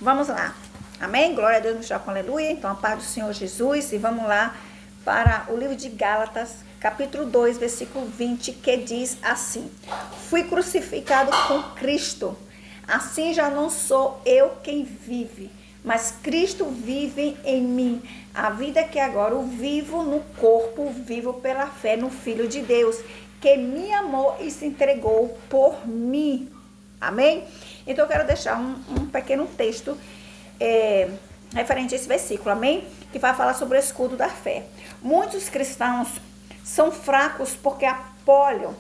Vamos lá. Amém? Glória a Deus, no céu, aleluia. Então, a paz do Senhor Jesus. E vamos lá para o livro de Gálatas, capítulo 2, versículo 20, que diz assim: Fui crucificado com Cristo. Assim já não sou eu quem vive, mas Cristo vive em mim. A vida que agora eu vivo no corpo, vivo pela fé no Filho de Deus, que me amou e se entregou por mim. Amém? Então eu quero deixar um pequeno texto referente a esse versículo, amém? Que vai falar sobre o escudo da fé. Muitos cristãos são fracos porque apoiam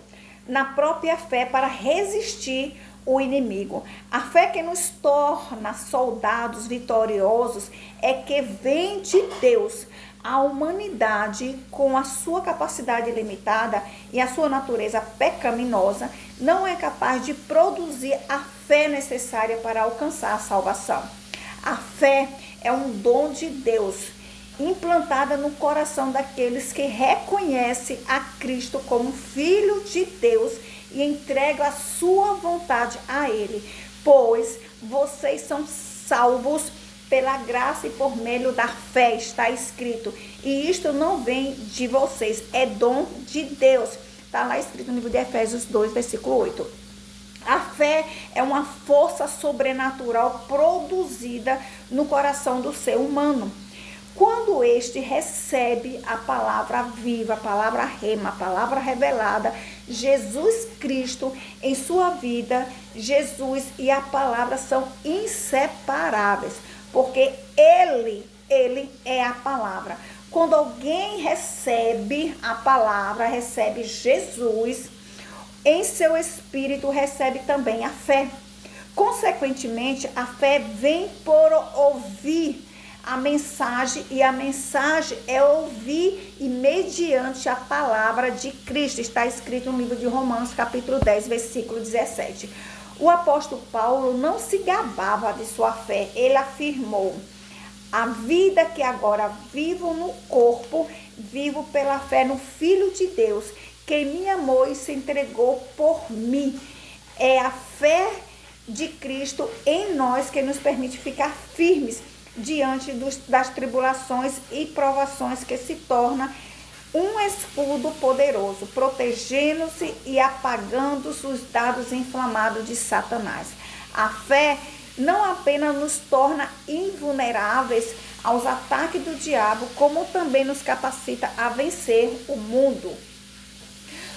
na própria fé para resistir o inimigo. A fé que nos torna soldados vitoriosos é que vem de Deus. A humanidade, com a sua capacidade limitada e a sua natureza pecaminosa, não é capaz de produzir a fé necessária para alcançar a salvação. A fé é um dom de Deus, implantada no coração daqueles que reconhecem a Cristo como Filho de Deus e entregam a sua vontade a Ele, pois vocês são salvos pela graça e por meio da fé, está escrito. E isto não vem de vocês, é dom de Deus. Está lá escrito no livro de Efésios 2, versículo 8. A fé é uma força sobrenatural produzida no coração do ser humano. Quando este recebe a palavra viva, a palavra rema, a palavra revelada, Jesus Cristo em sua vida, Jesus e a palavra são inseparáveis, porque Ele é a palavra. Quando alguém recebe a palavra, recebe Jesus, em seu espírito recebe também a fé. Consequentemente, a fé vem por ouvir a mensagem, e a mensagem é ouvir e mediante a palavra de Cristo. Está escrito no livro de Romanos, capítulo 10, versículo 17. O apóstolo Paulo não se gabava de sua fé. Ele afirmou: a vida que agora vivo no corpo, vivo pela fé no Filho de Deus, que me amou e se entregou por mim. É a fé de Cristo em nós que nos permite ficar firmes diante das tribulações e provações, que se torna um escudo poderoso, protegendo-se e apagando os dardos inflamados de Satanás. A fé não apenas nos torna invulneráveis aos ataques do diabo, como também nos capacita a vencer o mundo.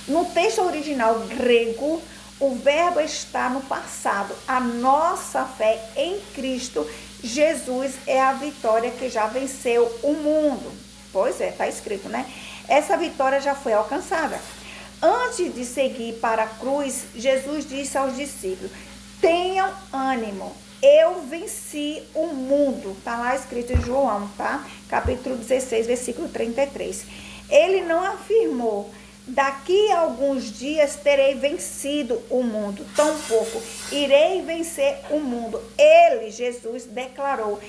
No texto original grego, o verbo está no passado. A nossa fé em Cristo Jesus é a vitória que já venceu o mundo. Pois é, está escrito, né? Essa vitória já foi alcançada. Antes de seguir para a cruz, Jesus disse aos discípulos: tenham ânimo, eu venci o mundo. Está lá escrito em João, tá? Capítulo 16, versículo 33. Ele não afirmou: daqui a alguns dias terei vencido o mundo. Tampouco irei vencer o mundo. Ele, Jesus, declarou: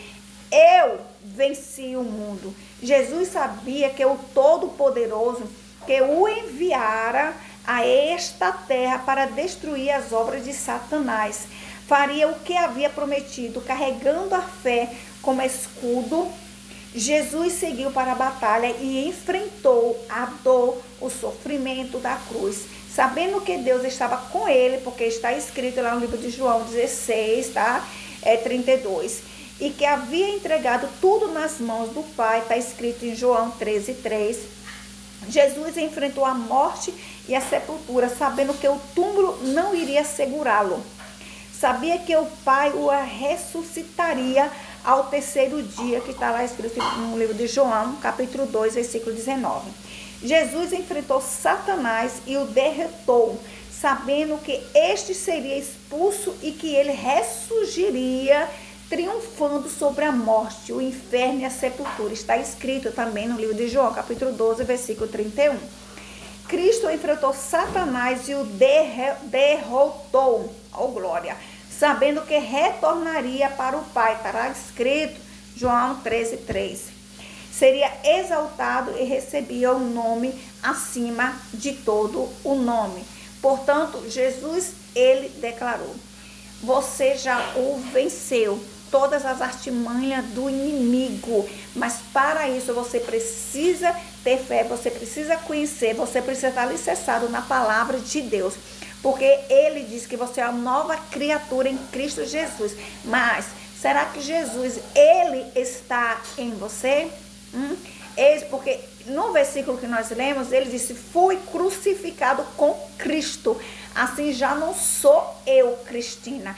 eu venci o mundo. Jesus sabia que o Todo-Poderoso, que o enviara a esta terra para destruir as obras de Satanás, faria o que havia prometido. Carregando a fé como escudo, Jesus seguiu para a batalha e enfrentou a dor, o sofrimento da cruz, sabendo que Deus estava com ele, porque está escrito lá no livro de João 16, tá? 32, e que havia entregado tudo nas mãos do Pai, está escrito em João 13:3. Jesus enfrentou a morte e a sepultura, sabendo que o túmulo não iria segurá-lo. Sabia que o Pai o ressuscitaria ao terceiro dia, que está lá escrito no livro de João, capítulo 2, versículo 19. Jesus enfrentou Satanás e o derrotou, sabendo que este seria expulso e que ele ressurgiria triunfando sobre a morte, o inferno e a sepultura. Está escrito também no livro de João, capítulo 12, versículo 31. Cristo enfrentou Satanás e o derrotou, oh glória, sabendo que retornaria para o Pai. Estará escrito João 13:3. Seria exaltado e recebia o nome acima de todo o nome. Portanto, Jesus, ele declarou: você já o venceu. todas as artimanhas do inimigo. Mas para isso você precisa ter fé, você precisa conhecer, você precisa estar alicerçado na palavra de Deus. Porque ele diz que você é uma nova criatura em Cristo Jesus. Mas será que Jesus, ele está em você? Porque no versículo que nós lemos, ele disse: fui crucificado com Cristo. Assim já não sou eu, Cristina,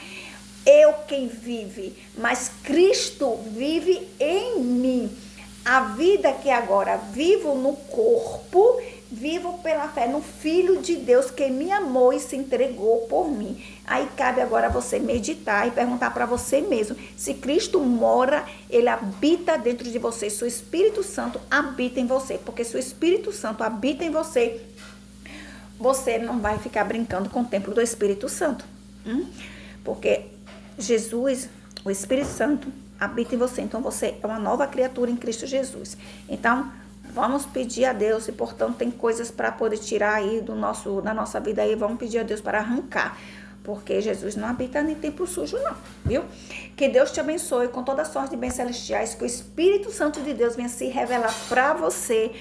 eu quem vive, mas Cristo vive em mim. A vida que agora vivo no corpo, vivo pela fé no Filho de Deus que me amou e se entregou por mim. Aí cabe agora você meditar e perguntar para você mesmo, se Cristo mora, ele habita dentro de você, se o Espírito Santo habita em você, porque se o Espírito Santo habita em você, você não vai ficar brincando com o templo do Espírito Santo. Porque Jesus, o Espírito Santo, habita em você. Então você é uma nova criatura em Cristo Jesus. Então vamos pedir a Deus, e portanto tem coisas para poder tirar aí da nossa vida aí, vamos pedir a Deus para arrancar. Porque Jesus não habita em templo sujo não, viu? Que Deus te abençoe com toda sorte de bens celestiais, que o Espírito Santo de Deus venha se revelar para você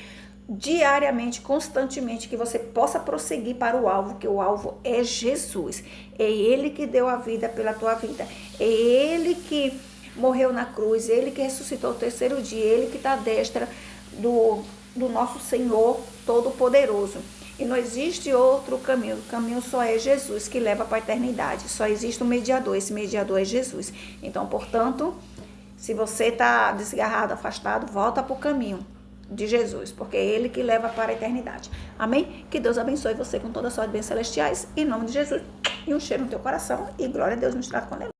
diariamente, constantemente, que você possa prosseguir para o alvo, que o alvo é Jesus. É ele que deu a vida pela tua vida, é ele que morreu na cruz, ele que ressuscitou o terceiro dia, ele que está à destra do nosso Senhor Todo-Poderoso. E não existe outro caminho, o caminho só é Jesus, que leva para a eternidade. Só existe um mediador, esse mediador é Jesus. Então, portanto, se você está desgarrado, afastado, volta para o caminho de Jesus, porque é ele que leva para a eternidade. Amém? Que Deus abençoe você com toda a sorte de bens celestiais, em nome de Jesus. E um cheiro no teu coração, e glória a Deus nos trata com ele.